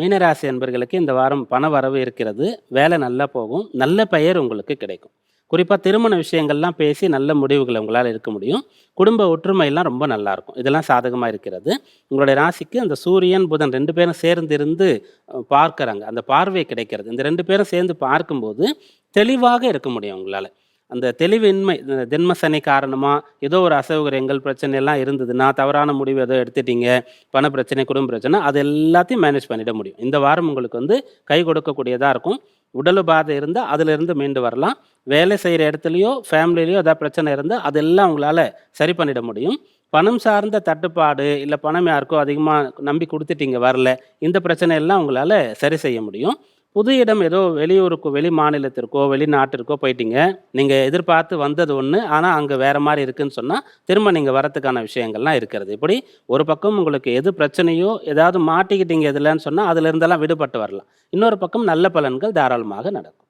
மீனராசி அன்பர்களுக்கு இந்த வாரம் பண வரவு இருக்கிறது. வேலை நல்லா போகும். நல்ல பெயர் உங்களுக்கு கிடைக்கும். குறிப்பா திருமண விஷயங்கள்லாம் பேசி நல்ல முடிவுகள உங்களால எடுக்க முடியும். குடும்ப ஒற்றுமைலாம் ரொம்ப நல்லாயிருக்கும். இதெல்லாம் சாதகமா இருக்கிறது. உங்களுடைய ராசிக்கு அந்த சூரியன், புதன் 2 பேரும் சேர்ந்து இருந்து பார்க்கறாங்க. அந்த பார்வை கிடைக்கிறது. இந்த 2 பேரும் சேர்ந்து பார்க்கும்போது தெளிவாக இருக்க முடியும் உங்களால. அந்த தெளிவின்மை ஜென்ம சனி காரணமா ஏதோ ஒரு அசௌகரியங்கள், பிரச்சனை எல்லாம் இருந்ததுன்னா, தவறான முடிவு ஏதோ எடுத்துட்டீங்க, பண பிரச்சனை, குடும்ப பிரச்சனை, அது எல்லாத்தையும் மேனேஜ் பண்ணிட முடியும். இந்த வாரம் உங்களுக்கு கை கொடுக்கக்கூடியதா இருக்கும். உடல் உபாதை இருந்தா அதிலிருந்து மீண்டு வரலாம். வேலை செய்ற இடத்துலயோ, ஃபேமிலிலயோ ஏதாவது பிரச்சனை இருந்தா, அதெல்லாம் உங்களால சரி பண்ணிட முடியும். பணம் சார்ந்த தட்டுப்பாடு, இல்ல பணம் யாருக்கோ அதிகமா நம்பி குடுத்துட்டீங்க வரல. இந்த பிரச்சனை எல்லாம் உங்களால சரி செய்ய முடியும். புது இடம் ஏதோ வெளியூருக்கோ, வெளி மாநிலத்திற்கோ, வெளிநாட்டிற்கோ போயிட்டீங்க. நீங்க எதிர்பார்த்து வந்தது ஒண்ணு. ஆனா, அங்க வேற மாரி இருக்குன்னு சொன்னா, திரும்ப நீங்க வரத்துக்கான விஷயங்கள்லாம் இருக்கிறது. இப்படி ஒரு பக்கம் உங்களுக்கு எது பிரச்சனையோ, ஏதாவது மாட்டிக்கிட்டீங்க இதுலன்னு சொன்னா, அதிலிருந்தெல்லாம் விடுபட்டு வரலாம். இன்னொரு பக்கம் நல்ல பலன்கள் தாராளமாக நடக்கும்.